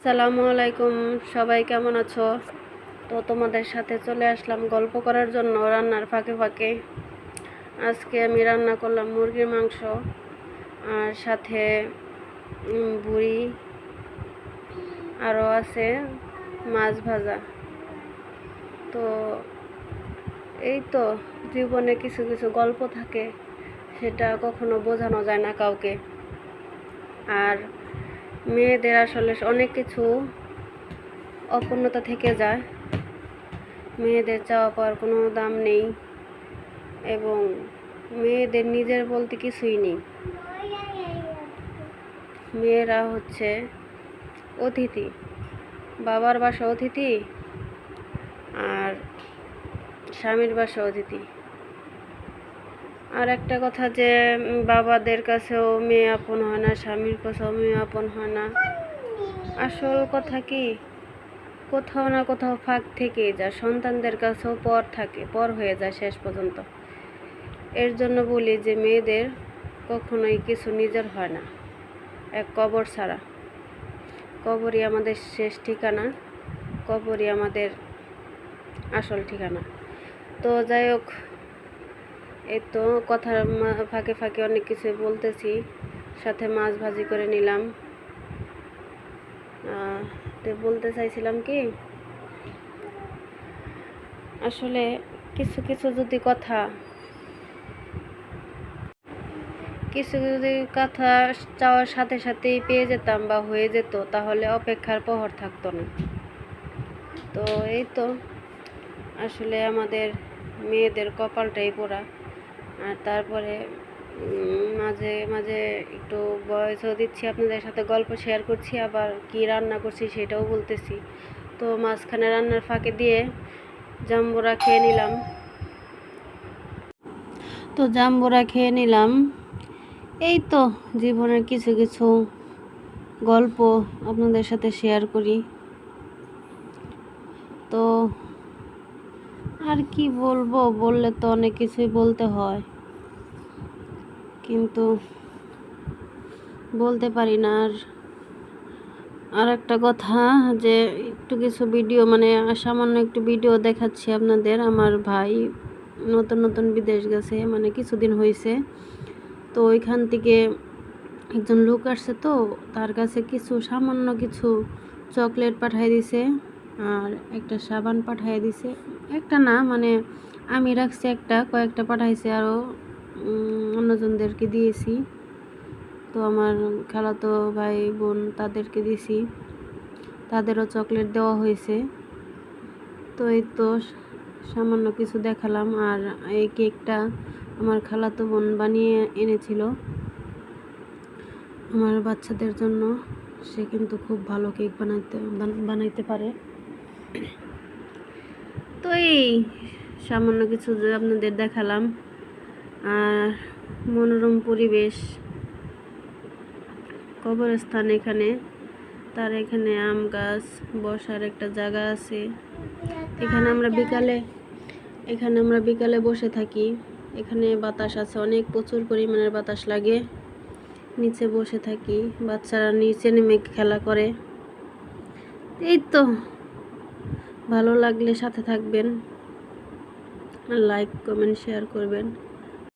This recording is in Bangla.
আসসালামু আলাইকুম, সবাই কেমন আছো? তো তোমাদের সাথে চলে আসলাম গল্প করার জন্য রান্নার ফাঁকে ফাঁকে। আজকে আমি রান্না করলাম মুরগির মাংস আর সাথে বুড়ি, আরও আছে মাছ ভাজা। তো এই তো, জীবনে কিছু কিছু গল্প থাকে, সেটা কখনো বোঝানো যায় না কাউকে। আর মেয়েদের আসলে অনেক কিছু অপূর্ণতা থেকে যায়, মেয়েদের চাওয়া পাওয়ার কোনো দাম নেই এবং মেয়েদের নিজের বলতে কিছুই নেই। মেয়েরা হচ্ছে অতিথি, বাবার বাসা অতিথি আর স্বামীর বাসা অতিথি। আর একটা কথা যে বাবাদের কাছেও মেয়ে আপন হয় না, স্বামীর কাছেও মেয়ে আপন হয় না। আসল কথা কি, কোথাও না কোথাও ফাঁক থেকেই যায়, সন্তানদের কাছেও পর থাকে, পর হয়ে যায় শেষ পর্যন্ত। এর জন্য বলি যে মেয়েদের কখনোই কিছু নিজের হয় না, এক কবর ছাড়া। কবরই আমাদের শেষ ঠিকানা, কবরই আমাদের আসল ঠিকানা। তো যাই হোক, এই তো কথার ফাঁকে ফাঁকে অনেক কিছু বলতেছি, সাথে মাছ ভাজি করে নিলাম। তো বলতে চাইছিলাম কি, আসলে কিছু কিছু যদি কথা চাওয়ার সাথে সাথেই পেয়ে যেতাম বা হয়ে যেত, তাহলে অপেক্ষার প্রহর থাকতো না। তো এই তো, আসলে আমাদের মেয়েদের কপালটাই পোড়া। আর তারপরে মাঝে মাঝে একটু ভয়েসও দিচ্ছি, আপনাদের সাথে গল্প শেয়ার করছি, আবার কি রান্না করছি সেটাও বলতেছি। তো মাঝখানে রান্নার ফাঁকে দিয়ে জাম্বুরা খেয়ে নিলাম। এই তো, জীবনের কিছু কিছু গল্প আপনাদের সাথে শেয়ার করি। তো আর কি বলবো, বললে তো অনেক কিছুই বলতে হয়, কিন্তু বলতে পারি না। আর একটা কথা, যে একটু কিছু ভিডিও, মানে সামান্য একটু ভিডিও দেখাচ্ছি আপনাদের। আমার ভাই নতুন নতুন বিদেশ গেছে, মানে কিছুদিন হয়েছে। তো ওইখান থেকে একজন লোক আসছে, তো তার কাছে কিছু সামান্য কিছু চকলেট পাঠিয়ে দিছে আর একটা সাবান পাঠিয়ে দিছে। একটা না, মানে আমি রাখছি একটা, কয়েকটা পাঠাইছে, আরও অন্যজনদেরকে দিয়েছি। তো আমার খালাতো ভাই বোন তাদেরকে দিছি, তাদেরও চকলেট দেওয়া হয়েছে। তো এই তো সামান্য কিছু দেখালাম। আর এই কেকটা আমার খালাতো বোন বানিয়ে এনেছিল আমার বাচ্চাদের জন্য। সে কিন্তু খুব ভালো কেক বানাইতে পারে। তো এই সামান্য কিছু যে আপনাদের দেখালাম। আর মনোরম পরিবেশ, কবরস্থান এখানে, তার এখানে আম গাছ, বসার একটা জায়গা আছে। এখানে আমরা বিকালে বসে থাকি। এখানে বাতাস আছে, অনেক প্রচুর পরিমাণের বাতাস লাগে। নিচে বসে থাকি, বাচ্চারা নিচে নেমে খেলা করে। এই তো, ভালো লাগলে সাথে থাকবেন, লাইক কমেন্ট শেয়ার করবেন।